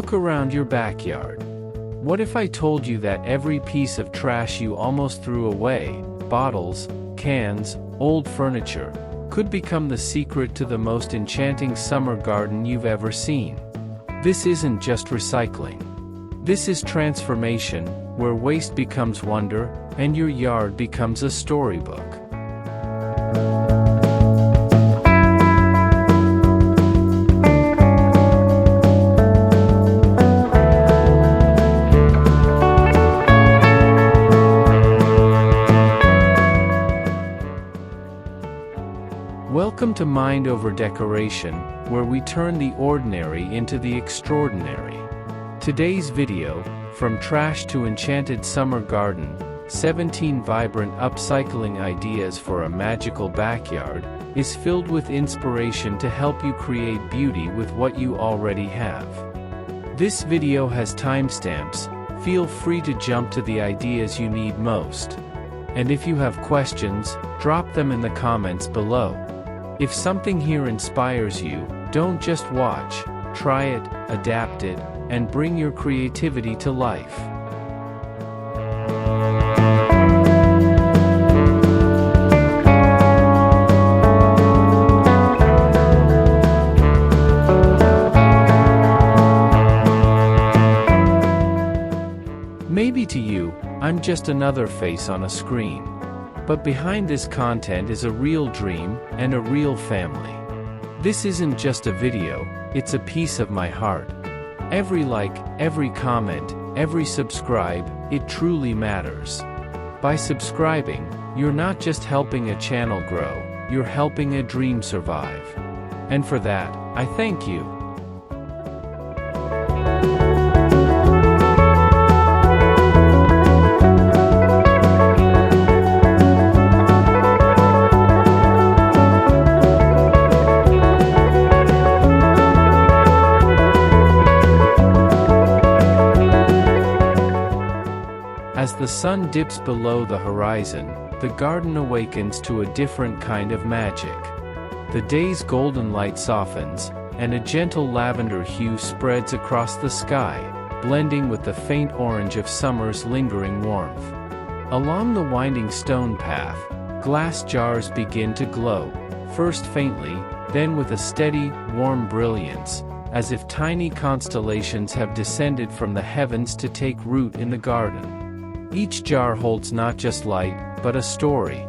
Look around your backyard. What if I told you that every piece of trash you almost threw away, bottles, cans, old furniture, could become the secret to the most enchanting summer garden you've ever seen? This isn't just recycling. This is transformation, where waste becomes wonder, and your yard becomes a storybook. Welcome to Mind Over Decoration, where we turn the ordinary into the extraordinary. Today's video, From Trash to Enchanted Summer Garden, 17 vibrant upcycling ideas for a magical backyard, is filled with inspiration to help you create beauty with what you already have. This video has timestamps, feel free to jump to the ideas you need most. And if you have questions, drop them in the comments below. If something here inspires you, don't just watch, try it, adapt it, and bring your creativity to life. Maybe to you, I'm just another face on a screen. But behind this content is a real dream, and a real family. This isn't just a video, it's a piece of my heart. Every like, every comment, every subscribe, it truly matters. By subscribing, you're not just helping a channel grow, you're helping a dream survive. And for that, I thank you. As the sun dips below the horizon, the garden awakens to a different kind of magic. The day's golden light softens, and a gentle lavender hue spreads across the sky, blending with the faint orange of summer's lingering warmth. Along the winding stone path, glass jars begin to glow, first faintly, then with a steady, warm brilliance, as if tiny constellations have descended from the heavens to take root in the garden. Each jar holds not just light, but a story.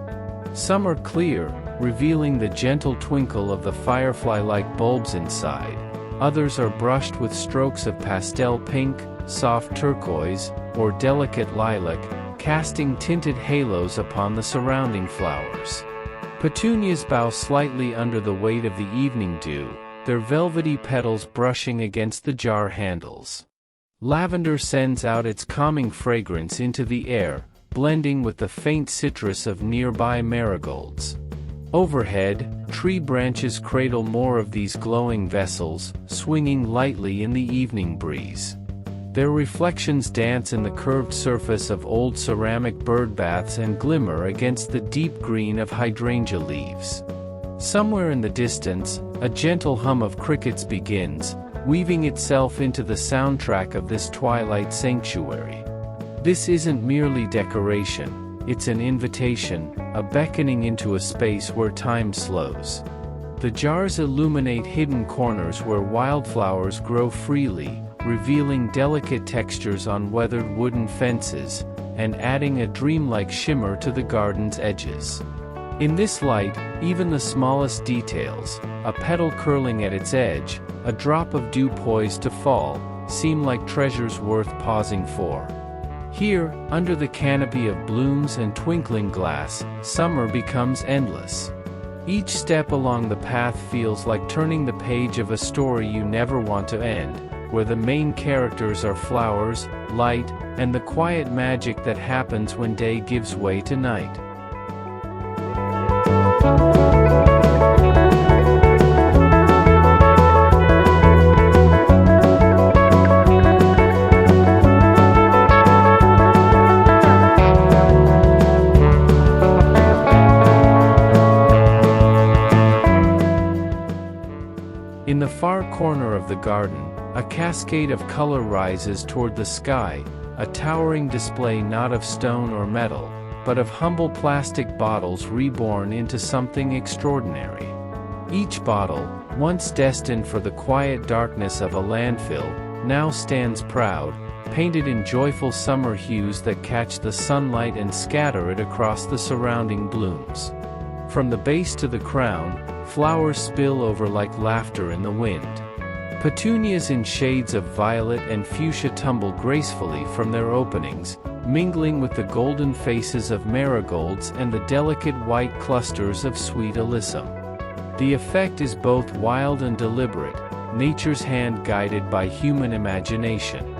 Some are clear, revealing the gentle twinkle of the firefly-like bulbs inside. Others are brushed with strokes of pastel pink, soft turquoise, or delicate lilac, casting tinted halos upon the surrounding flowers. Petunias bow slightly under the weight of the evening dew, their velvety petals brushing against the jar handles. Lavender sends out its calming fragrance into the air, blending with the faint citrus of nearby marigolds. Overhead, tree branches cradle more of these glowing vessels, swinging lightly in the evening breeze. Their reflections dance in the curved surface of old ceramic birdbaths and glimmer against the deep green of hydrangea leaves. Somewhere in the distance, a gentle hum of crickets begins, weaving itself into the soundtrack of this twilight sanctuary. This isn't merely decoration, it's an invitation, a beckoning into a space where time slows. The jars illuminate hidden corners where wildflowers grow freely, revealing delicate textures on weathered wooden fences, and adding a dreamlike shimmer to the garden's edges. In this light, even the smallest details, a petal curling at its edge, a drop of dew poised to fall, seem like treasures worth pausing for. Here, under the canopy of blooms and twinkling glass, summer becomes endless. Each step along the path feels like turning the page of a story you never want to end, where the main characters are flowers, light, and the quiet magic that happens when day gives way to night. In the far corner of the garden, A cascade of color rises toward the sky, a towering display not of stone or metal, but of humble plastic bottles reborn into something extraordinary. Each bottle, once destined for the quiet darkness of a landfill, now stands proud, painted in joyful summer hues that catch the sunlight and scatter it across the surrounding blooms. From the base to the crown, flowers spill over like laughter in the wind. Petunias in shades of violet and fuchsia tumble gracefully from their openings, mingling with the golden faces of marigolds and the delicate white clusters of sweet alyssum. The effect is both wild and deliberate, nature's hand guided by human imagination.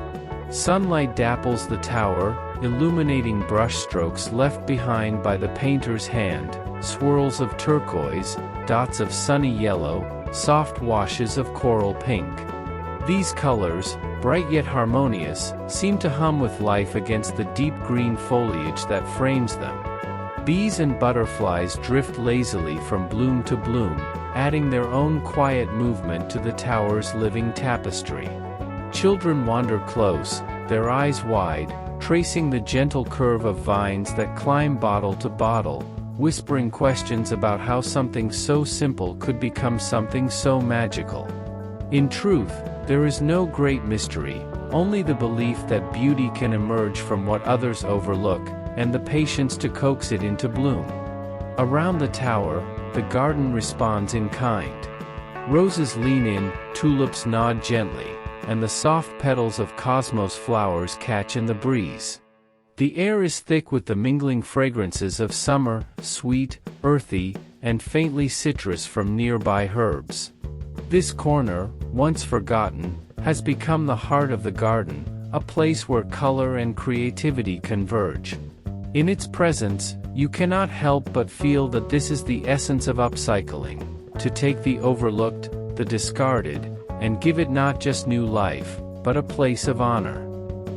Sunlight dapples the tower, illuminating brushstrokes left behind by the painter's hand, swirls of turquoise, dots of sunny yellow, soft washes of coral pink. These colors, bright yet harmonious, seem to hum with life against the deep green foliage that frames them. Bees and butterflies drift lazily from bloom to bloom, adding their own quiet movement to the tower's living tapestry. Children wander close, their eyes wide, tracing the gentle curve of vines that climb bottle to bottle, whispering questions about how something so simple could become something so magical. In truth, there is no great mystery, only the belief that beauty can emerge from what others overlook, and the patience to coax it into bloom. Around the tower, the garden responds in kind. Roses lean in, tulips nod gently, and the soft petals of cosmos flowers catch in the breeze. The air is thick with the mingling fragrances of summer, sweet, earthy, and faintly citrus from nearby herbs. This corner, once forgotten, has become the heart of the garden, a place where color and creativity converge. In its presence, you cannot help but feel that this is the essence of upcycling, to take the overlooked, the discarded, and give it not just new life, but a place of honor.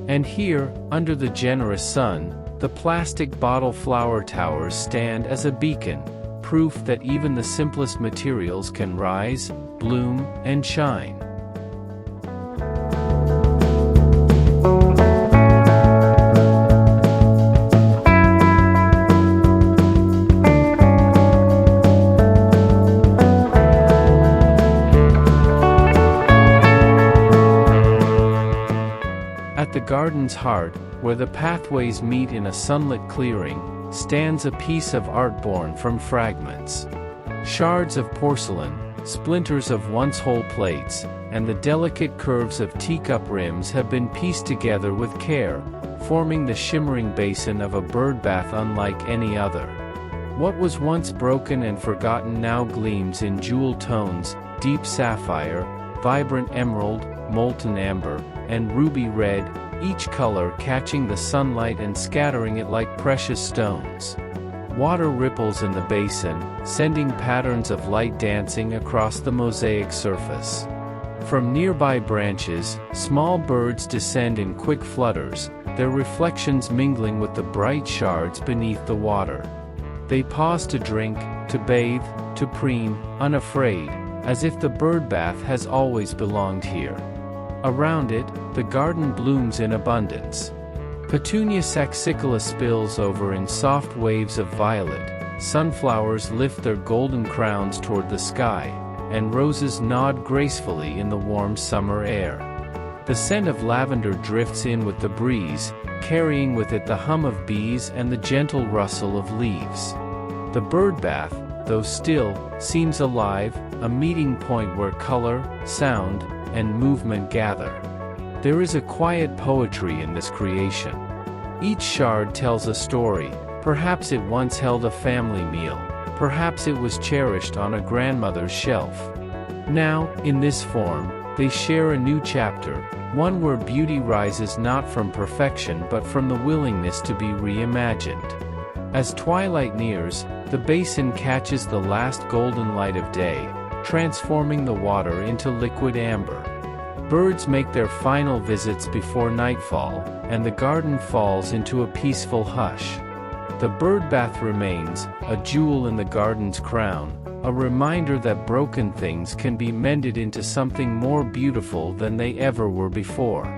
And here, under the generous sun, the plastic bottle flower towers stand as a beacon, proof that even the simplest materials can rise, bloom, and shine. At the garden's heart, where the pathways meet in a sunlit clearing, stands a piece of art born from fragments. Shards of porcelain, splinters of once whole plates, and the delicate curves of teacup rims have been pieced together with care, forming the shimmering basin of a birdbath unlike any other. What was once broken and forgotten now gleams in jewel tones, deep sapphire, vibrant emerald, molten amber, and ruby red, each color catching the sunlight and scattering it like precious stones. Water ripples in the basin, sending patterns of light dancing across the mosaic surface. From nearby branches, small birds descend in quick flutters, their reflections mingling with the bright shards beneath the water. They pause to drink, to bathe, to preen, unafraid, as if the birdbath has always belonged here. Around it, the garden blooms in abundance. Petunia saxicola spills over in soft waves of violet, sunflowers lift their golden crowns toward the sky, and roses nod gracefully in the warm summer air. The scent of lavender drifts in with the breeze, carrying with it the hum of bees and the gentle rustle of leaves. The birdbath, though still, seems alive, a meeting point where color, sound, and movement gather. There is a quiet poetry in this creation. Each shard tells a story. Perhaps it once held a family meal. Perhaps it was cherished on a grandmother's shelf. Now, in this form, they share a new chapter, one where beauty rises not from perfection but from the willingness to be reimagined. As twilight nears, the basin catches the last golden light of day, transforming the water into liquid amber. Birds make their final visits before nightfall, and the garden falls into a peaceful hush. The birdbath remains, a jewel in the garden's crown, a reminder that broken things can be mended into something more beautiful than they ever were before.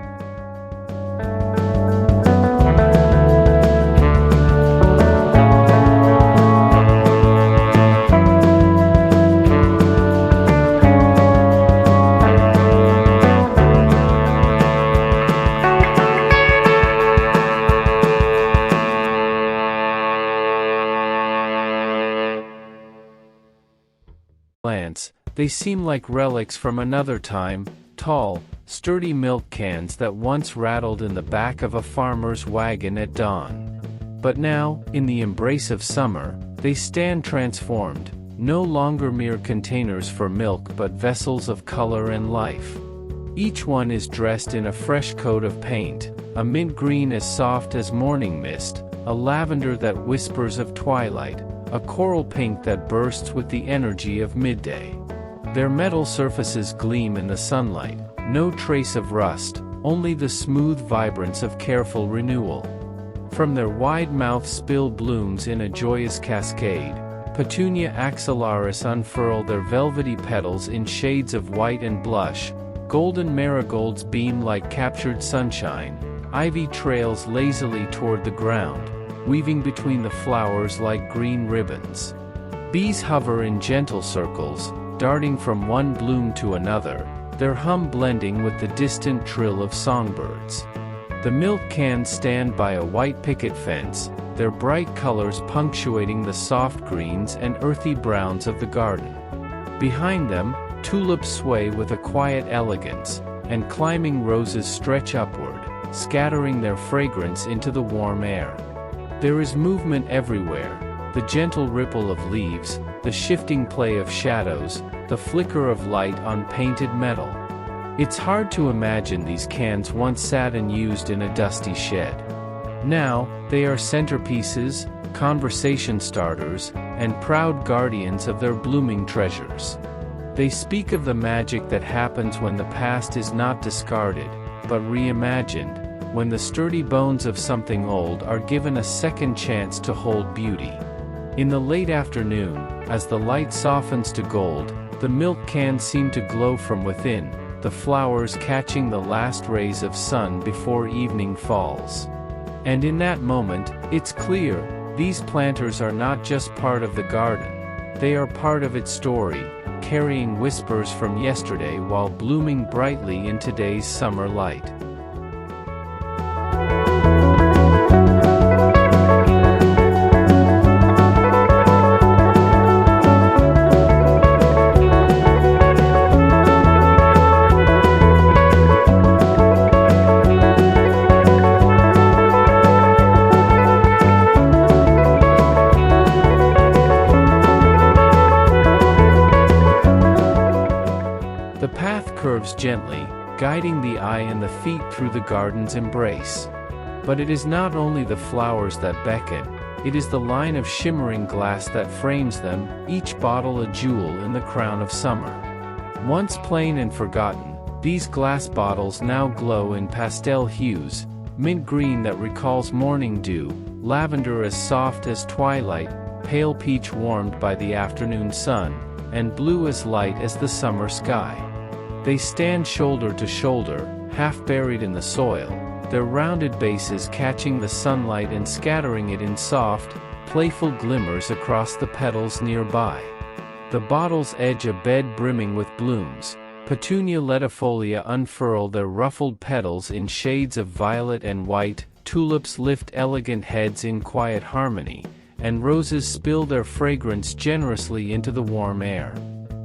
They seem like relics from another time, tall, sturdy milk cans that once rattled in the back of a farmer's wagon at dawn. But now, in the embrace of summer, they stand transformed, no longer mere containers for milk but vessels of color and life. Each one is dressed in a fresh coat of paint, a mint green as soft as morning mist, a lavender that whispers of twilight, a coral pink that bursts with the energy of midday. Their metal surfaces gleam in the sunlight, no trace of rust, only the smooth vibrance of careful renewal. From their wide mouths spill blooms in a joyous cascade. Petunia axillaris unfurl their velvety petals in shades of white and blush. Golden marigolds beam like captured sunshine. Ivy trails lazily toward the ground, weaving between the flowers like green ribbons. Bees hover in gentle circles, darting from one bloom to another, their hum blending with the distant trill of songbirds. The milk cans stand by a white picket fence, their bright colors punctuating the soft greens and earthy browns of the garden. Behind them, tulips sway with a quiet elegance, and climbing roses stretch upward, scattering their fragrance into the warm air. There is movement everywhere, the gentle ripple of leaves, the shifting play of shadows, the flicker of light on painted metal. It's hard to imagine these cans once sat and used in a dusty shed. Now, they are centerpieces, conversation starters, and proud guardians of their blooming treasures. They speak of the magic that happens when the past is not discarded, but reimagined, when the sturdy bones of something old are given a second chance to hold beauty. In the late afternoon, as the light softens to gold, the milk cans seem to glow from within, the flowers catching the last rays of sun before evening falls. And in that moment, it's clear, these planters are not just part of the garden, they are part of its story, carrying whispers from yesterday while blooming brightly in today's summer light. The path curves gently, guiding the eye and the feet through the garden's embrace. But it is not only the flowers that beckon, it is the line of shimmering glass that frames them, each bottle a jewel in the crown of summer. Once plain and forgotten, these glass bottles now glow in pastel hues, mint green that recalls morning dew, lavender as soft as twilight, pale peach warmed by the afternoon sun, and blue as light as the summer sky. They stand shoulder to shoulder, half buried in the soil, their rounded bases catching the sunlight and scattering it in soft, playful glimmers across the petals nearby. The bottles edge a bed brimming with blooms. Petunia lentifolia unfurl their ruffled petals in shades of violet and white, tulips lift elegant heads in quiet harmony, and roses spill their fragrance generously into the warm air.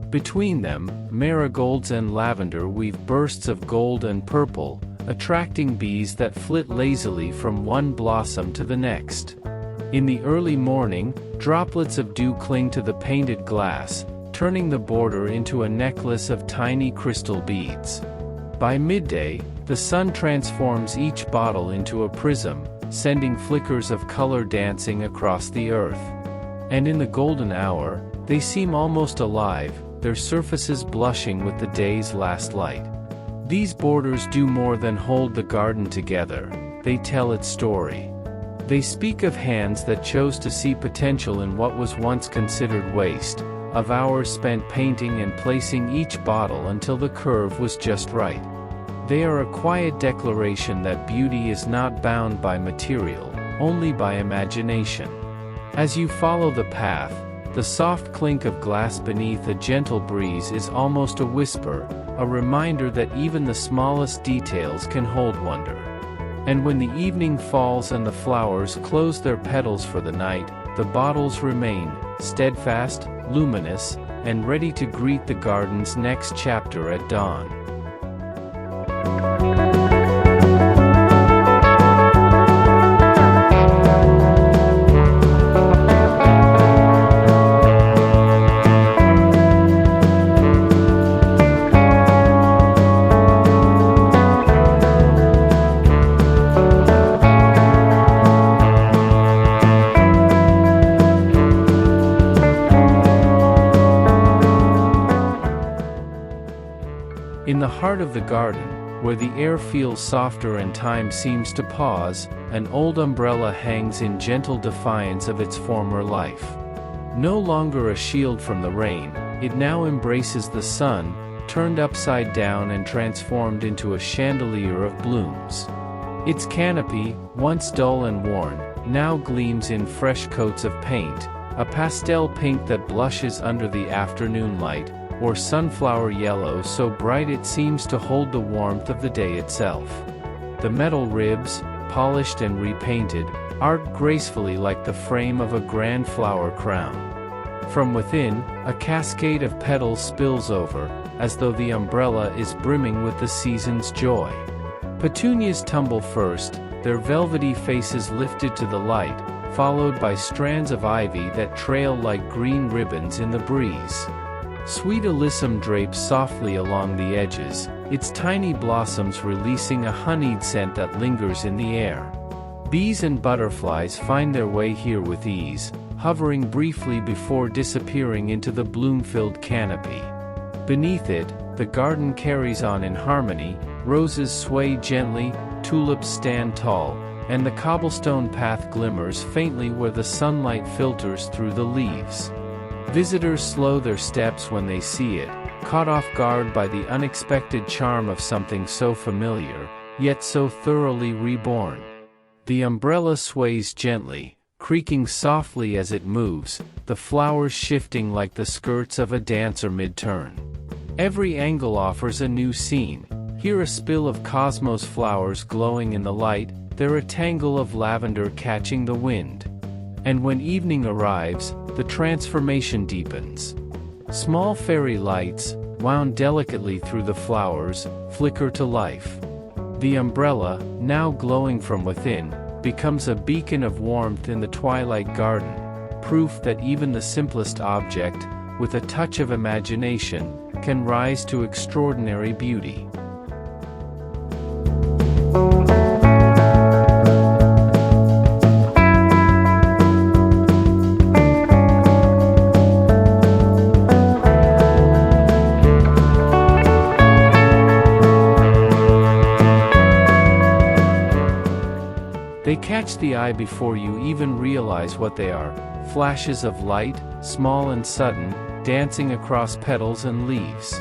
Between them, marigolds and lavender weave bursts of gold and purple, attracting bees that flit lazily from one blossom to the next. In the early morning, droplets of dew cling to the painted glass, turning the border into a necklace of tiny crystal beads. By midday, the sun transforms each bottle into a prism, sending flickers of color dancing across the earth. And in the golden hour, they seem almost alive, their surfaces blushing with the day's last light. These borders do more than hold the garden together, they tell its story. They speak of hands that chose to see potential in what was once considered waste, of hours spent painting and placing each bottle until the curve was just right. They are a quiet declaration that beauty is not bound by material, only by imagination. As you follow the path, the soft clink of glass beneath a gentle breeze is almost a whisper, a reminder that even the smallest details can hold wonder. And when the evening falls and the flowers close their petals for the night, the bottles remain, steadfast, luminous, and ready to greet the garden's next chapter at dawn. In the heart of the garden, where the air feels softer and time seems to pause, an old umbrella hangs in gentle defiance of its former life. No longer a shield from the rain, it now embraces the sun, turned upside down and transformed into a chandelier of blooms. Its canopy, once dull and worn, now gleams in fresh coats of paint, a pastel pink that blushes under the afternoon light, or sunflower yellow so bright it seems to hold the warmth of the day itself. The metal ribs, polished and repainted, arc gracefully like the frame of a grand flower crown. From within, a cascade of petals spills over, as though the umbrella is brimming with the season's joy. Petunias tumble first, their velvety faces lifted to the light, followed by strands of ivy that trail like green ribbons in the breeze. Sweet alyssum drapes softly along the edges, its tiny blossoms releasing a honeyed scent that lingers in the air. Bees and butterflies find their way here with ease, hovering briefly before disappearing into the bloom-filled canopy. Beneath it, the garden carries on in harmony, roses sway gently, tulips stand tall, and the cobblestone path glimmers faintly where the sunlight filters through the leaves. Visitors slow their steps when they see it, caught off guard by the unexpected charm of something so familiar, yet so thoroughly reborn. The umbrella sways gently, creaking softly as it moves, the flowers shifting like the skirts of a dancer mid-turn. Every angle offers a new scene, here a spill of cosmos flowers glowing in the light, there a tangle of lavender catching the wind. And when evening arrives, the transformation deepens. Small fairy lights, wound delicately through the flowers, flicker to life. The umbrella, now glowing from within, becomes a beacon of warmth in the twilight garden, proof that even the simplest object, with a touch of imagination, can rise to extraordinary beauty. They catch the eye before you even realize what they are, flashes of light, small and sudden, dancing across petals and leaves.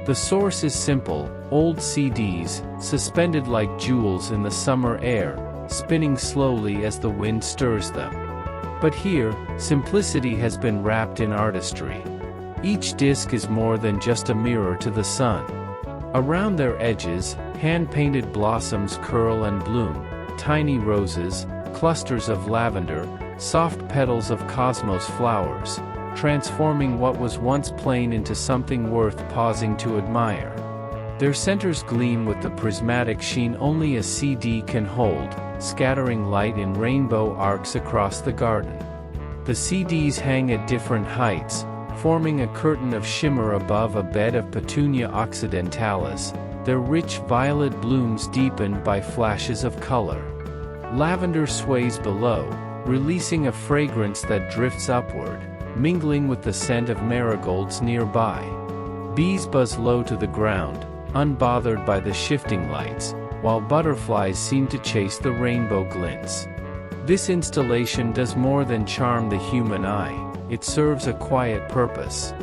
The source is simple, old CDs, suspended like jewels in the summer air, spinning slowly as the wind stirs them. But here, simplicity has been wrapped in artistry. Each disc is more than just a mirror to the sun. Around their edges, hand-painted blossoms curl and bloom. Tiny roses, clusters of lavender, soft petals of cosmos flowers, transforming what was once plain into something worth pausing to admire. Their centers gleam with the prismatic sheen only a CD can hold, scattering light in rainbow arcs across the garden. The CDs hang at different heights, forming a curtain of shimmer above a bed of Petunia occidentalis, their rich violet blooms deepened by flashes of color. Lavender sways below, releasing a fragrance that drifts upward, mingling with the scent of marigolds nearby. Bees buzz low to the ground, unbothered by the shifting lights, while butterflies seem to chase the rainbow glints. This installation does more than charm the human eye, it serves a quiet purpose.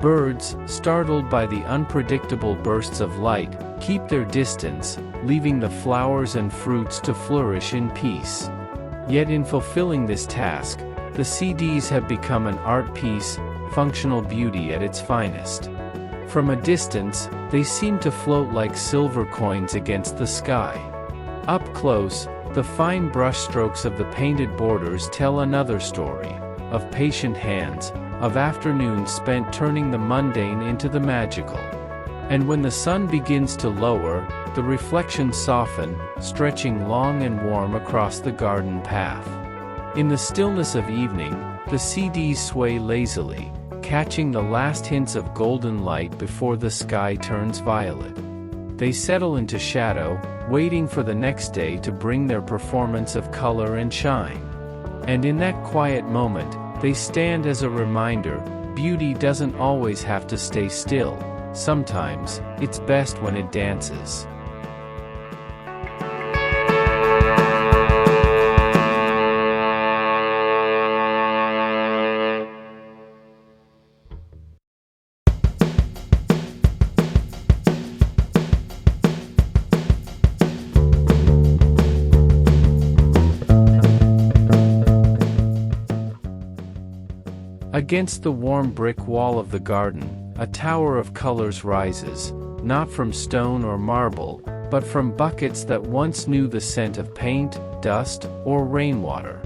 Birds, startled by the unpredictable bursts of light, keep their distance, leaving the flowers and fruits to flourish in peace. Yet in fulfilling this task, the CDs have become an art piece, functional beauty at its finest. From a distance, they seem to float like silver coins against the sky. Up close, the fine brushstrokes of the painted borders tell another story, of patient hands, of afternoons spent turning the mundane into the magical. And when the sun begins to lower, the reflections soften, stretching long and warm across the garden path. In the stillness of evening, the CDs sway lazily, catching the last hints of golden light before the sky turns violet. They settle into shadow, waiting for the next day to bring their performance of color and shine. And in that quiet moment, they stand as a reminder, beauty doesn't always have to stay still. Sometimes, it's best when it dances. Against the warm brick wall of the garden, a tower of colors rises, not from stone or marble, but from buckets that once knew the scent of paint, dust, or rainwater.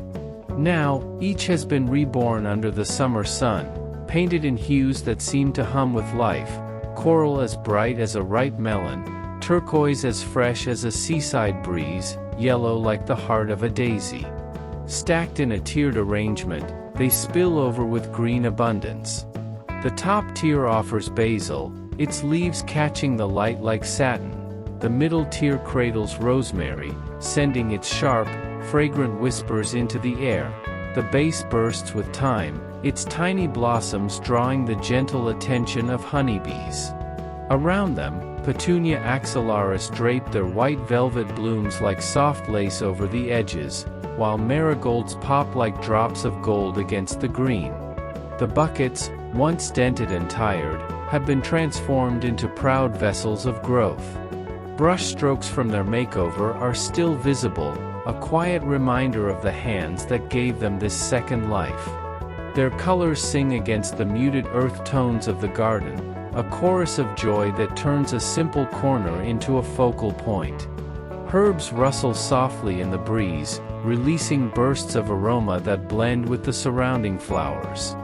Now, each has been reborn under the summer sun, painted in hues that seem to hum with life: coral as bright as a ripe melon, turquoise as fresh as a seaside breeze, yellow like the heart of a daisy. Stacked in a tiered arrangement, they spill over with green abundance. The top tier offers basil, its leaves catching the light like satin. The middle tier cradles rosemary, sending its sharp, fragrant whispers into the air. The base bursts with time, its tiny blossoms drawing the gentle attention of honeybees. Around them, Petunia axillaris drape their white velvet blooms like soft lace over the edges, while marigolds pop like drops of gold against the green. The buckets, once dented and tired, have been transformed into proud vessels of growth. Brush strokes from their makeover are still visible, a quiet reminder of the hands that gave them this second life. Their colors sing against the muted earth tones of the garden, a chorus of joy that turns a simple corner into a focal point. Herbs rustle softly in the breeze, releasing bursts of aroma that blend with the surrounding flowers.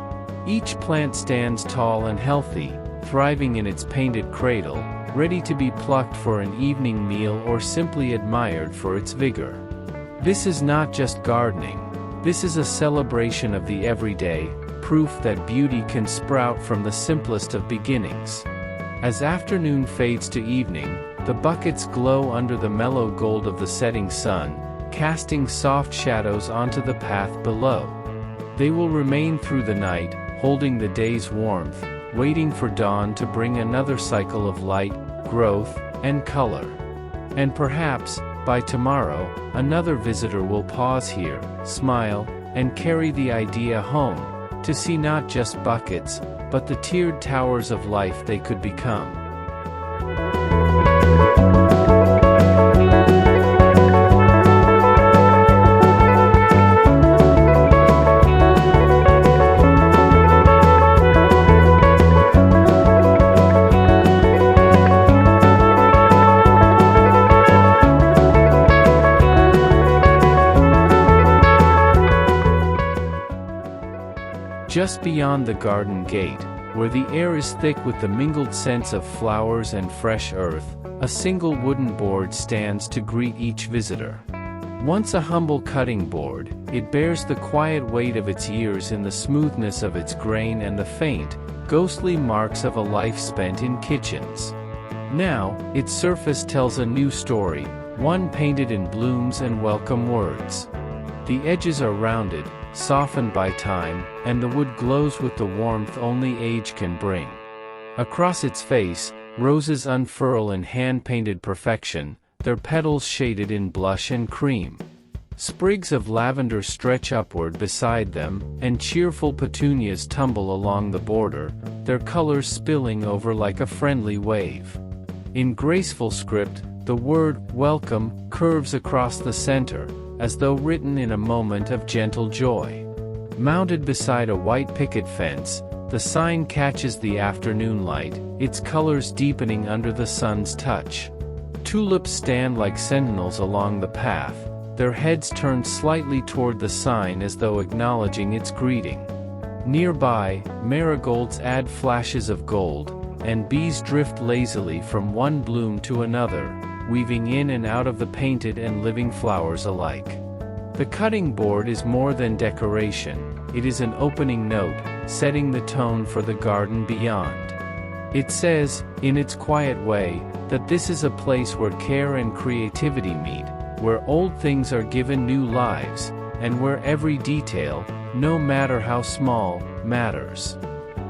Each plant stands tall and healthy, thriving in its painted cradle, ready to be plucked for an evening meal or simply admired for its vigor. This is not just gardening. This is a celebration of the everyday, proof that beauty can sprout from the simplest of beginnings. As afternoon fades to evening, the buckets glow under the mellow gold of the setting sun, casting soft shadows onto the path below. They will remain through the night, holding the day's warmth, waiting for dawn to bring another cycle of light, growth, and color. And perhaps, by tomorrow, another visitor will pause here, smile, and carry the idea home, to see not just buckets, but the tiered towers of life they could become. Just beyond the garden gate, where the air is thick with the mingled scents of flowers and fresh earth, a single wooden board stands to greet each visitor. Once a humble cutting board, it bears the quiet weight of its years in the smoothness of its grain and the faint, ghostly marks of a life spent in kitchens. Now, its surface tells a new story, one painted in blooms and welcome words. The edges are rounded, softened by time, and the wood glows with the warmth only age can bring. Across its face, roses unfurl in hand-painted perfection, their petals shaded in blush and cream. Sprigs of lavender stretch upward beside them, and cheerful petunias tumble along the border, their colors spilling over like a friendly wave. In graceful script, the word "welcome" curves across the center, as though written in a moment of gentle joy. Mounted beside a white picket fence, the sign catches the afternoon light, its colors deepening under the sun's touch. Tulips stand like sentinels along the path, their heads turned slightly toward the sign as though acknowledging its greeting. Nearby, marigolds add flashes of gold, and bees drift lazily from one bloom to another, weaving in and out of the painted and living flowers alike. The cutting board is more than decoration, it is an opening note, setting the tone for the garden beyond. It says, in its quiet way, that this is a place where care and creativity meet, where old things are given new lives, and where every detail, no matter how small, matters.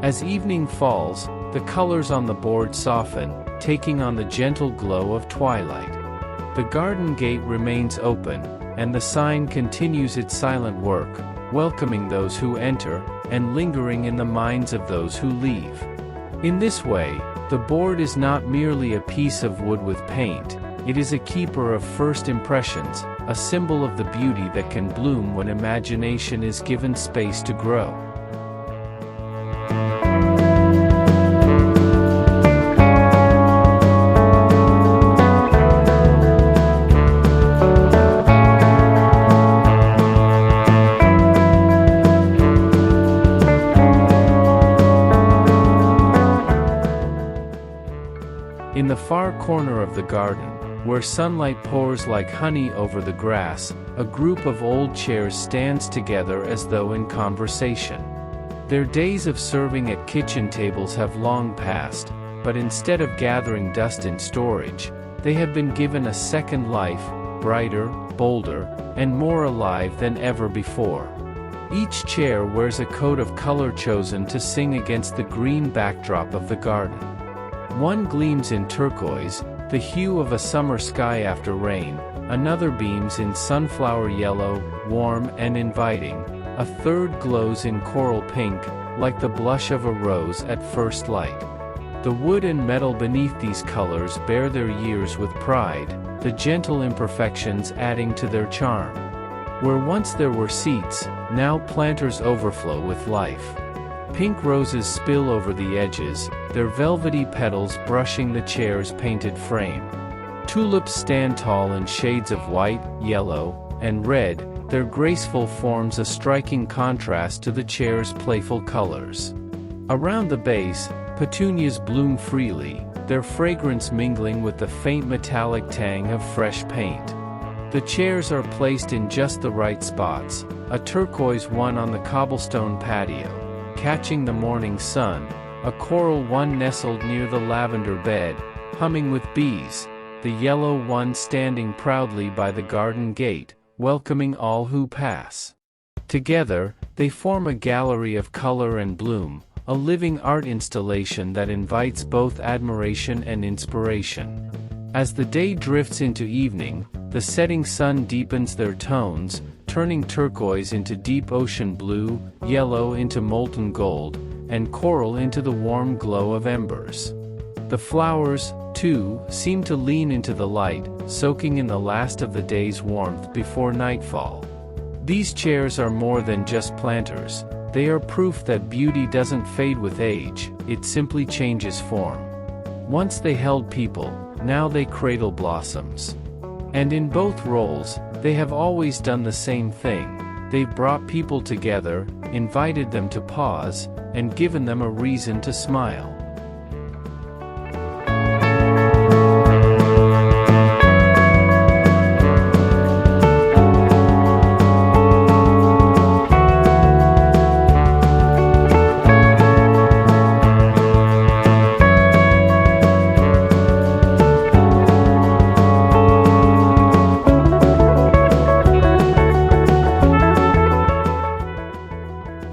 As evening falls, the colors on the board soften, taking on the gentle glow of twilight. The garden gate remains open, and the sign continues its silent work, welcoming those who enter, and lingering in the minds of those who leave. In this way, the board is not merely a piece of wood with paint, it is a keeper of first impressions, a symbol of the beauty that can bloom when imagination is given space to grow. In the far corner of the garden, where sunlight pours like honey over the grass, a group of old chairs stands together as though in conversation. Their days of serving at kitchen tables have long passed, but instead of gathering dust in storage, they have been given a second life, brighter, bolder, and more alive than ever before. Each chair wears a coat of color chosen to sing against the green backdrop of the garden. One gleams in turquoise, the hue of a summer sky after rain, another beams in sunflower yellow, warm and inviting, a third glows in coral pink, like the blush of a rose at first light. The wood and metal beneath these colors bear their years with pride, the gentle imperfections adding to their charm. Where once there were seats, now planters overflow with life. Pink roses spill over the edges, their velvety petals brushing the chair's painted frame. Tulips stand tall in shades of white, yellow, and red, their graceful forms a striking contrast to the chair's playful colors. Around the base, petunias bloom freely, their fragrance mingling with the faint metallic tang of fresh paint. The chairs are placed in just the right spots, a turquoise one on the cobblestone patio, catching the morning sun, a coral one nestled near the lavender bed, humming with bees, the yellow one standing proudly by the garden gate, welcoming all who pass. Together, they form a gallery of color and bloom, a living art installation that invites both admiration and inspiration. As the day drifts into evening, the setting sun deepens their tones, turning turquoise into deep ocean blue, yellow into molten gold, and coral into the warm glow of embers. The flowers, too, seem to lean into the light, soaking in the last of the day's warmth before nightfall. These chairs are more than just planters, they are proof that beauty doesn't fade with age, it simply changes form. Once they held people, now they cradle blossoms. And in both roles, they have always done the same thing, they've brought people together, invited them to pause, and given them a reason to smile.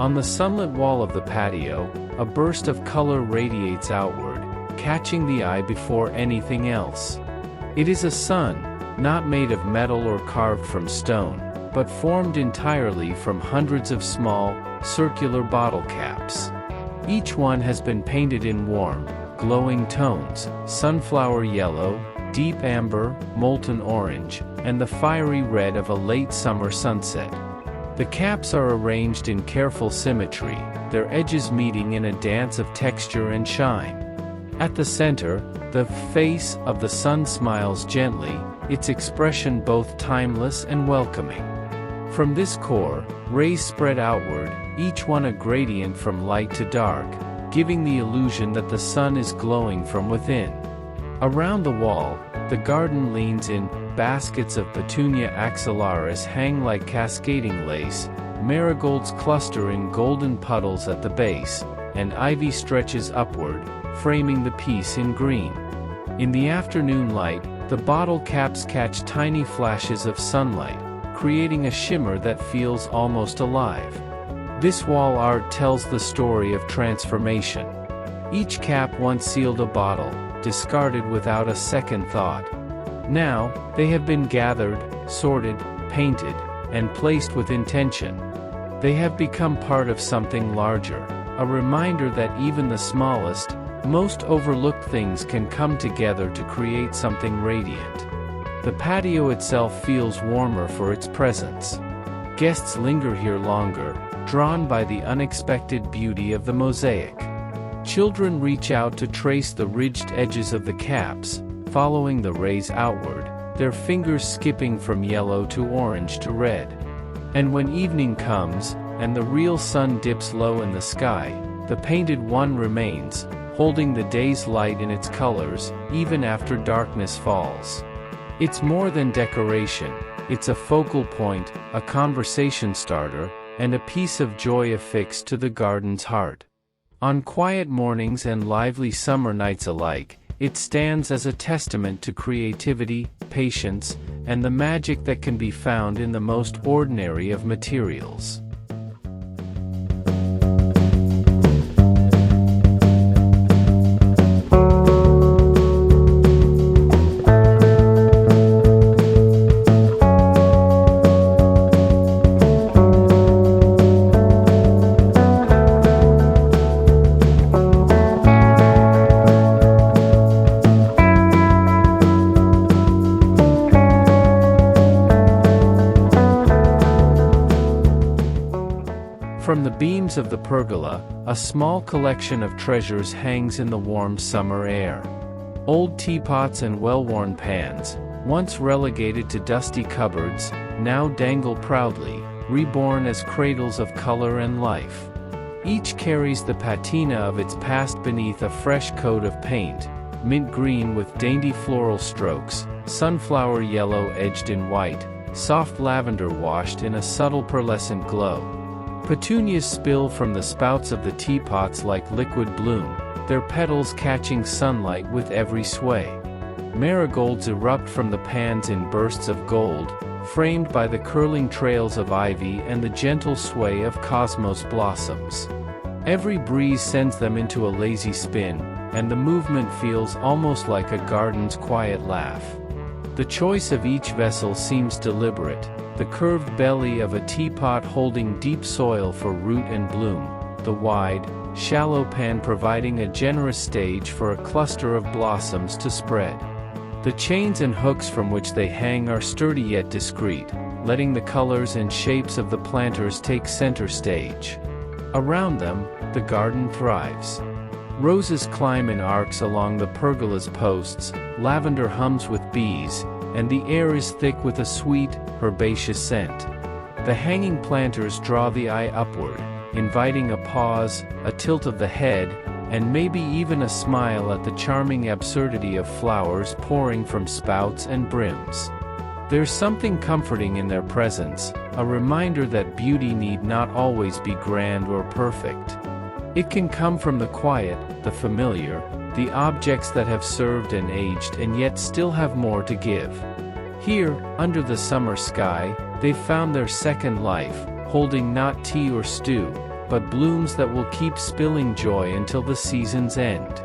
On the sunlit wall of the patio, a burst of color radiates outward, catching the eye before anything else. It is a sun, not made of metal or carved from stone, but formed entirely from hundreds of small, circular bottle caps. Each one has been painted in warm, glowing tones: sunflower yellow, deep amber, molten orange, and the fiery red of a late summer sunset. The caps are arranged in careful symmetry, their edges meeting in a dance of texture and shine. At the center, the face of the sun smiles gently, its expression both timeless and welcoming. From this core, rays spread outward, each one a gradient from light to dark, giving the illusion that the sun is glowing from within. Around the wall, the garden leans in. Baskets of Petunia axillaris hang like cascading lace, marigolds cluster in golden puddles at the base, and ivy stretches upward, framing the piece in green. In the afternoon light, the bottle caps catch tiny flashes of sunlight, creating a shimmer that feels almost alive. This wall art tells the story of transformation. Each cap once sealed a bottle, discarded without a second thought. Now, they have been gathered, sorted, painted, and placed with intention. They have become part of something larger, a reminder that even the smallest, most overlooked things can come together to create something radiant. The patio itself feels warmer for its presence. Guests linger here longer, drawn by the unexpected beauty of the mosaic. Children reach out to trace the ridged edges of the caps, following the rays outward, their fingers skipping from yellow to orange to red. And when evening comes, and the real sun dips low in the sky, the painted one remains, holding the day's light in its colors, even after darkness falls. It's more than decoration, it's a focal point, a conversation starter, and a piece of joy affixed to the garden's heart. On quiet mornings and lively summer nights alike, it stands as a testament to creativity, patience, and the magic that can be found in the most ordinary of materials. From the beams of the pergola, a small collection of treasures hangs in the warm summer air. Old teapots and well-worn pans, once relegated to dusty cupboards, now dangle proudly, reborn as cradles of color and life. Each carries the patina of its past beneath a fresh coat of paint, mint green with dainty floral strokes, sunflower yellow edged in white, soft lavender washed in a subtle pearlescent glow. Petunias spill from the spouts of the teapots like liquid bloom, their petals catching sunlight with every sway. Marigolds erupt from the pans in bursts of gold, framed by the curling trails of ivy and the gentle sway of cosmos blossoms. Every breeze sends them into a lazy spin, and the movement feels almost like a garden's quiet laugh. The choice of each vessel seems deliberate, the curved belly of a teapot holding deep soil for root and bloom, the wide, shallow pan providing a generous stage for a cluster of blossoms to spread. The chains and hooks from which they hang are sturdy yet discreet, letting the colors and shapes of the planters take center stage. Around them, the garden thrives. Roses climb in arcs along the pergola's posts, lavender hums with bees, and the air is thick with a sweet, herbaceous scent. The hanging planters draw the eye upward, inviting a pause, a tilt of the head, and maybe even a smile at the charming absurdity of flowers pouring from spouts and brims. There's something comforting in their presence, a reminder that beauty need not always be grand or perfect. It can come from the quiet, the familiar, the objects that have served and aged and yet still have more to give. Here, under the summer sky, they've found their second life, holding not tea or stew, but blooms that will keep spilling joy until the season's end.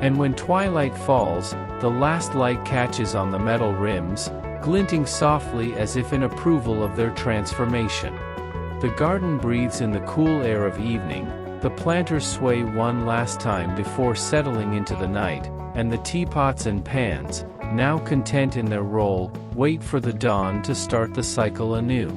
And when twilight falls, the last light catches on the metal rims, glinting softly as if in approval of their transformation. The garden breathes in the cool air of evening, the planters sway one last time before settling into the night, and the teapots and pans, now content in their role, wait for the dawn to start the cycle anew.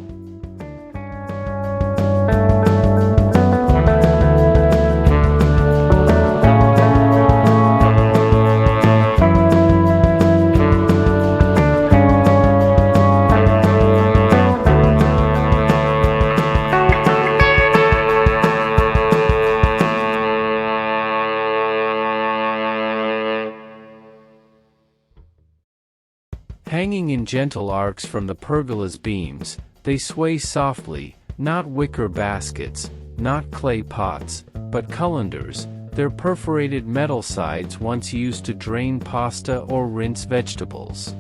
Hanging in gentle arcs from the pergola's beams, they sway softly, not wicker baskets, not clay pots, but colanders, their perforated metal sides once used to drain pasta or rinse vegetables.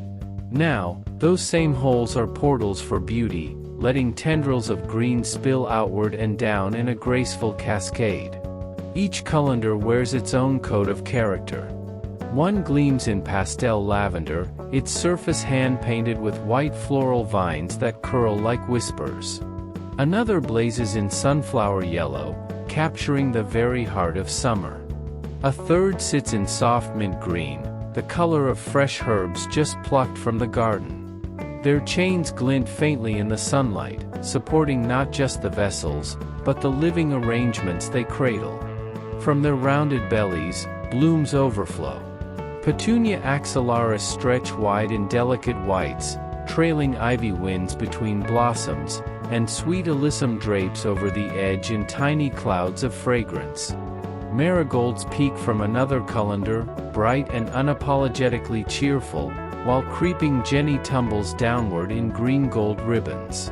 Now, those same holes are portals for beauty, letting tendrils of green spill outward and down in a graceful cascade. Each colander wears its own coat of character. One gleams in pastel lavender, its surface hand-painted with white floral vines that curl like whispers. Another blazes in sunflower yellow, capturing the very heart of summer. A third sits in soft mint green, the color of fresh herbs just plucked from the garden. Their chains glint faintly in the sunlight, supporting not just the vessels, but the living arrangements they cradle. From their rounded bellies, blooms overflow. Petunia axillaris stretch wide in delicate whites, trailing ivy winds between blossoms, and sweet alyssum drapes over the edge in tiny clouds of fragrance. Marigolds peek from another colander, bright and unapologetically cheerful, while creeping jenny tumbles downward in green-gold ribbons.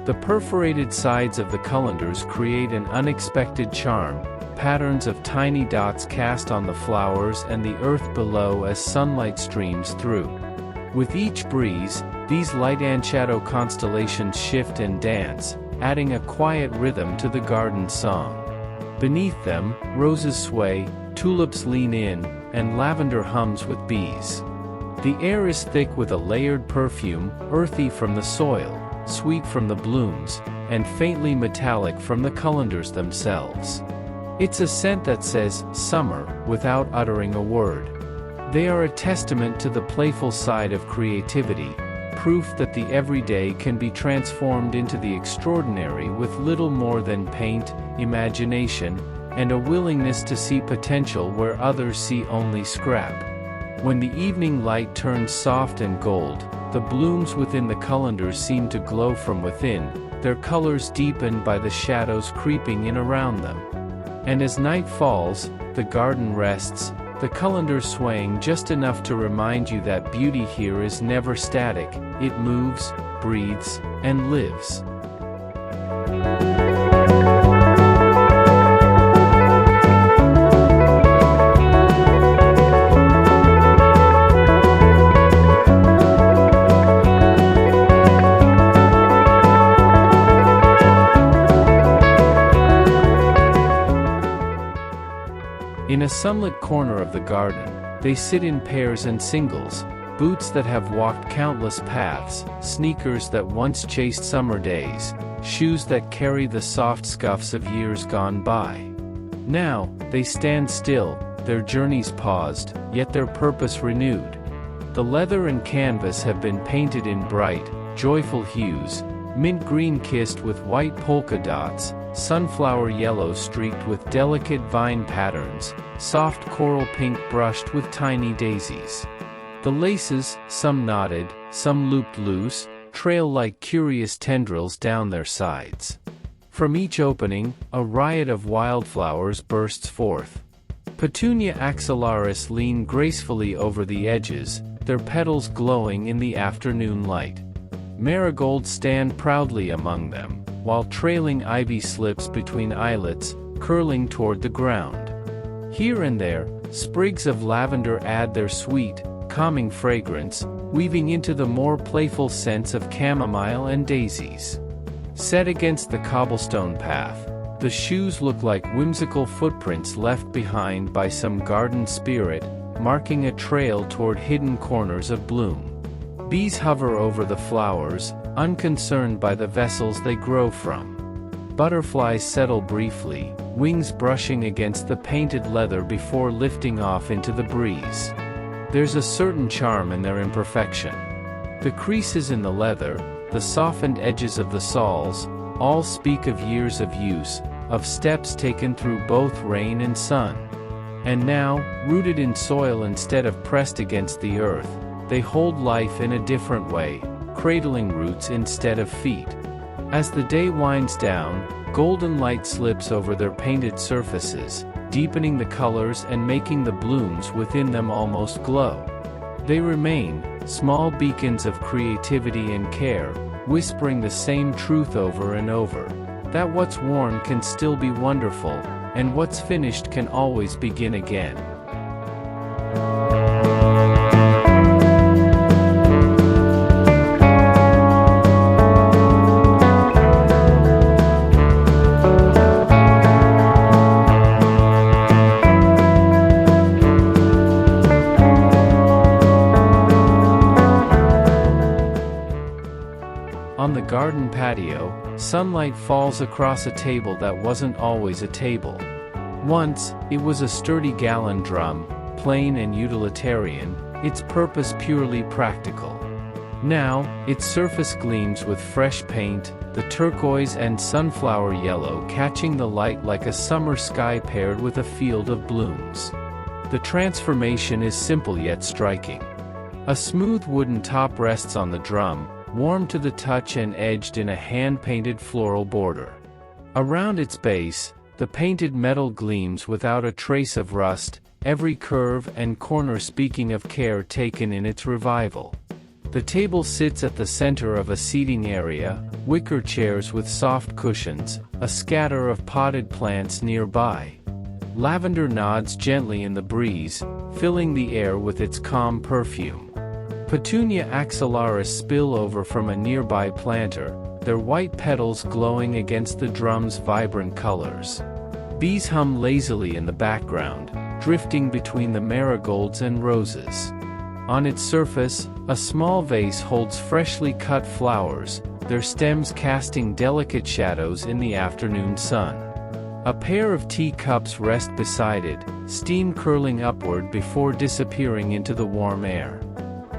The perforated sides of the colanders create an unexpected charm, patterns of tiny dots cast on the flowers and the earth below as sunlight streams through. With each breeze, these light and shadow constellations shift and dance, adding a quiet rhythm to the garden song. Beneath them, roses sway, tulips lean in, and lavender hums with bees. The air is thick with a layered perfume, earthy from the soil, sweet from the blooms, and faintly metallic from the colanders themselves. It's a scent that says, summer, without uttering a word. They are a testament to the playful side of creativity, proof that the everyday can be transformed into the extraordinary with little more than paint, imagination, and a willingness to see potential where others see only scrap. When the evening light turns soft and gold, the blooms within the colanders seem to glow from within, their colors deepened by the shadows creeping in around them. And as night falls, the garden rests, the colander swaying just enough to remind you that beauty here is never static, it moves, breathes, and lives. In a sunlit corner of the garden, they sit in pairs and singles, boots that have walked countless paths, sneakers that once chased summer days, shoes that carry the soft scuffs of years gone by. Now, they stand still, their journeys paused, yet their purpose renewed. The leather and canvas have been painted in bright, joyful hues, mint green kissed with white polka dots, sunflower yellow streaked with delicate vine patterns, soft coral pink brushed with tiny daisies. The laces, some knotted, some looped loose, trail like curious tendrils down their sides. From each opening, a riot of wildflowers bursts forth. Petunia axillaris lean gracefully over the edges, their petals glowing in the afternoon light. Marigolds stand proudly among them, while trailing ivy slips between islets, curling toward the ground. Here and there, sprigs of lavender add their sweet, calming fragrance, weaving into the more playful scents of chamomile and daisies. Set against the cobblestone path, the shoes look like whimsical footprints left behind by some garden spirit, marking a trail toward hidden corners of bloom. Bees hover over the flowers, unconcerned by the vessels they grow from. Butterflies settle briefly, wings brushing against the painted leather before lifting off into the breeze. There's a certain charm in their imperfection. The creases in the leather, the softened edges of the soles, all speak of years of use, of steps taken through both rain and sun. And now, rooted in soil instead of pressed against the earth, they hold life in a different way, cradling roots instead of feet. As the day winds down, golden light slips over their painted surfaces, deepening the colors and making the blooms within them almost glow. They remain, small beacons of creativity and care, whispering the same truth over and over, that what's worn can still be wonderful, and what's finished can always begin again. On the garden patio, sunlight falls across a table that wasn't always a table. Once, it was a sturdy Galon drum, plain and utilitarian, its purpose purely practical. Now, its surface gleams with fresh paint, the turquoise and sunflower yellow catching the light like a summer sky paired with a field of blooms. The transformation is simple yet striking. A smooth wooden top rests on the drum, warm to the touch and edged in a hand-painted floral border. Around its base, the painted metal gleams without a trace of rust, every curve and corner speaking of care taken in its revival. The table sits at the center of a seating area, wicker chairs with soft cushions, a scatter of potted plants nearby. Lavender nods gently in the breeze, filling the air with its calm perfume. Petunia axillaris spill over from a nearby planter, their white petals glowing against the drum's vibrant colors. Bees hum lazily in the background, drifting between the marigolds and roses. On its surface, a small vase holds freshly cut flowers, their stems casting delicate shadows in the afternoon sun. A pair of teacups rest beside it, steam curling upward before disappearing into the warm air.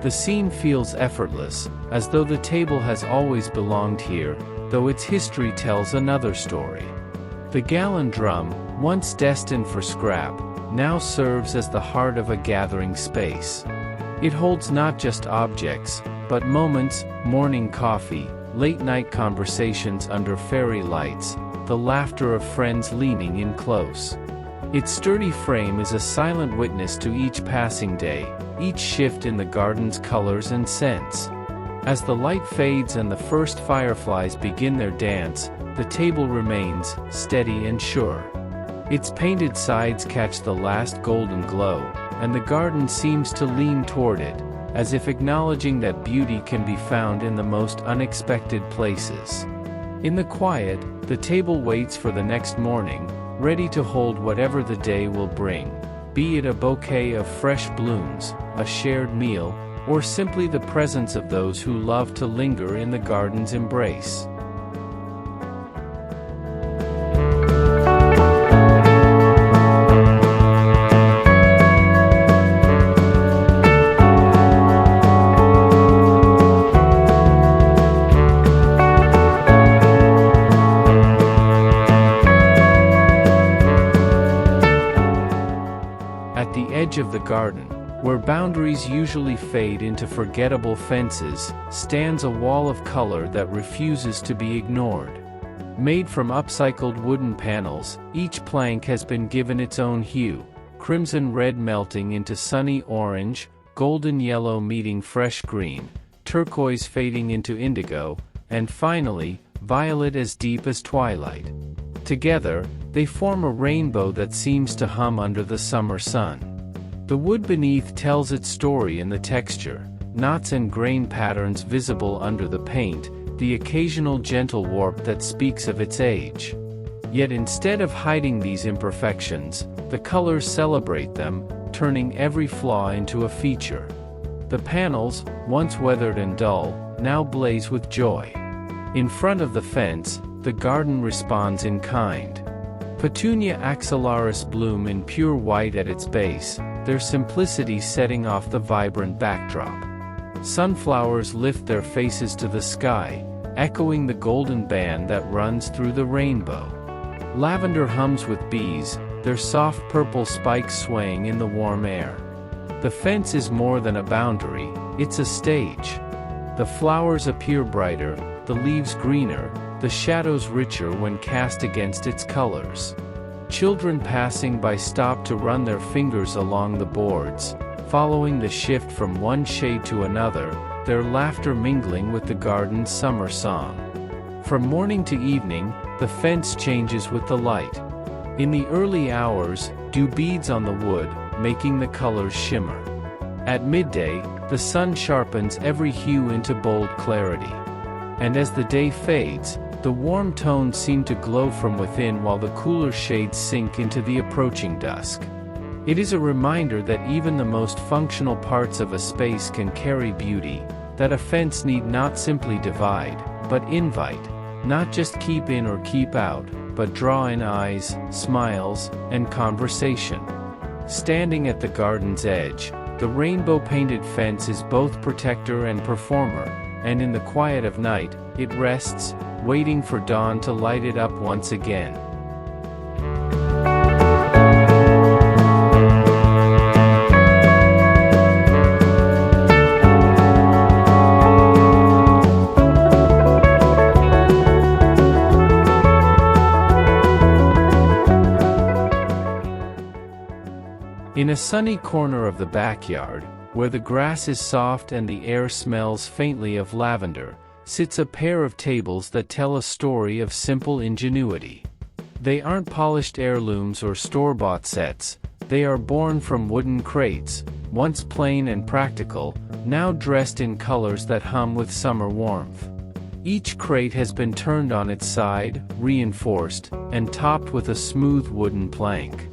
The scene feels effortless, as though the table has always belonged here, though its history tells another story. The Galon drum, once destined for scrap, now serves as the heart of a gathering space. It holds not just objects, but moments, morning coffee, late-night conversations under fairy lights, the laughter of friends leaning in close. Its sturdy frame is a silent witness to each passing day, each shift in the garden's colors and scents. As the light fades and the first fireflies begin their dance, the table remains steady and sure. Its painted sides catch the last golden glow, and the garden seems to lean toward it, as if acknowledging that beauty can be found in the most unexpected places. In the quiet, the table waits for the next morning, ready to hold whatever the day will bring, be it a bouquet of fresh blooms, a shared meal, or simply the presence of those who love to linger in the garden's embrace. At the edge of the garden, where boundaries usually fade into forgettable fences, stands a wall of color that refuses to be ignored. Made from upcycled wooden panels, each plank has been given its own hue, crimson red melting into sunny orange, golden yellow meeting fresh green, turquoise fading into indigo, and finally, violet as deep as twilight. Together, they form a rainbow that seems to hum under the summer sun. The wood beneath tells its story in the texture, knots and grain patterns visible under the paint, the occasional gentle warp that speaks of its age. Yet instead of hiding these imperfections, the colors celebrate them, turning every flaw into a feature. The panels, once weathered and dull, now blaze with joy. In front of the fence, the garden responds in kind. Petunia axillaris bloom in pure white at its base, their simplicity setting off the vibrant backdrop. Sunflowers lift their faces to the sky, echoing the golden band that runs through the rainbow. Lavender hums with bees, their soft purple spikes swaying in the warm air. The fence is more than a boundary, it's a stage. The flowers appear brighter, the leaves greener, the shadows richer when cast against its colors. Children passing by stop to run their fingers along the boards, following the shift from one shade to another, their laughter mingling with the garden's summer song. From morning to evening, the fence changes with the light. In the early hours, dew beads on the wood, making the colors shimmer. At midday, the sun sharpens every hue into bold clarity. And as the day fades, the warm tones seem to glow from within while the cooler shades sink into the approaching dusk. It is a reminder that even the most functional parts of a space can carry beauty, that a fence need not simply divide, but invite, not just keep in or keep out, but draw in eyes, smiles, and conversation. Standing at the garden's edge, the rainbow-painted fence is both protector and performer, and in the quiet of night, it rests, waiting for dawn to light it up once again. In a sunny corner of the backyard, where the grass is soft and the air smells faintly of lavender, sits a pair of tables that tell a story of simple ingenuity. They aren't polished heirlooms or store-bought sets, they are born from wooden crates, once plain and practical, now dressed in colors that hum with summer warmth. Each crate has been turned on its side, reinforced, and topped with a smooth wooden plank.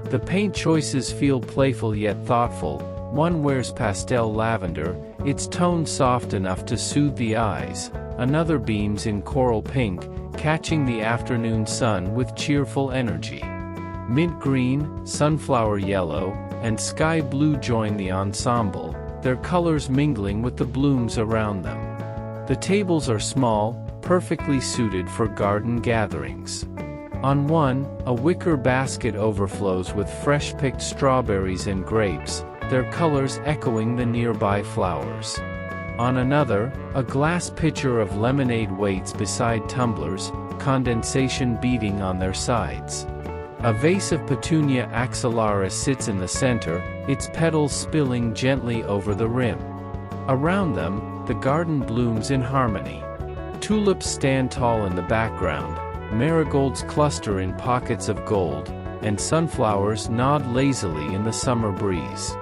The paint choices feel playful yet thoughtful. One wears pastel lavender, its tone soft enough to soothe the eyes. Another beams in coral pink, catching the afternoon sun with cheerful energy. Mint green, sunflower yellow, and sky blue join the ensemble, their colors mingling with the blooms around them. The tables are small, perfectly suited for garden gatherings. On one, a wicker basket overflows with fresh-picked strawberries and grapes, their colors echoing the nearby flowers. On another, a glass pitcher of lemonade waits beside tumblers, condensation beating on their sides. A vase of Petunia axillaris sits in the center, its petals spilling gently over the rim. Around them, the garden blooms in harmony. Tulips stand tall in the background, marigolds cluster in pockets of gold, and sunflowers nod lazily in the summer breeze.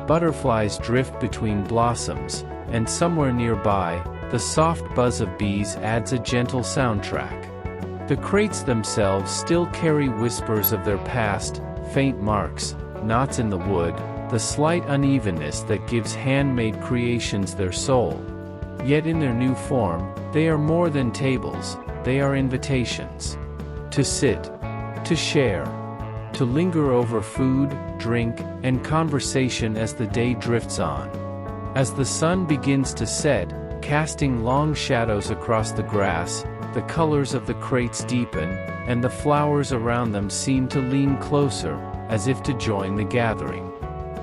Butterflies drift between blossoms, and somewhere nearby, the soft buzz of bees adds a gentle soundtrack. The crates themselves still carry whispers of their past, faint marks, knots in the wood, the slight unevenness that gives handmade creations their soul. Yet in their new form, they are more than tables. They are invitations. To sit, to share, to linger over food, drink, and conversation as the day drifts on. As the sun begins to set, casting long shadows across the grass, the colors of the crates deepen, and the flowers around them seem to lean closer, as if to join the gathering.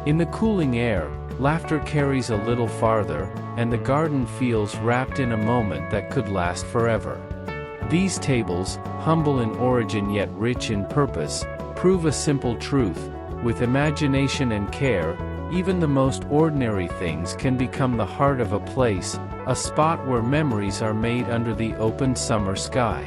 In the cooling air, laughter carries a little farther, and the garden feels wrapped in a moment that could last forever. These tables, humble in origin yet rich in purpose, prove a simple truth: with imagination and care, even the most ordinary things can become the heart of a place, a spot where memories are made under the open summer sky.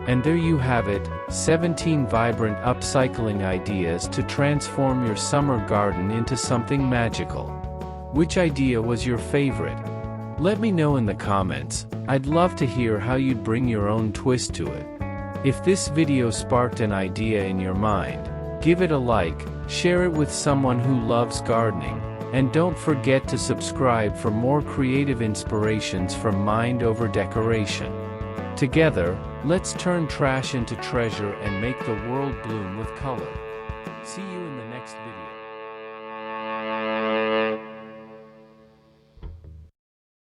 And there you have it, 17 vibrant upcycling ideas to transform your summer garden into something magical. Which idea was your favorite? Let me know in the comments. I'd love to hear how you'd bring your own twist to it. If this video sparked an idea in your mind, give it a like, share it with someone who loves gardening, and don't forget to subscribe for more creative inspirations from Mind Over Decoration. Together, let's turn trash into treasure and make the world bloom with color. See you in the next video.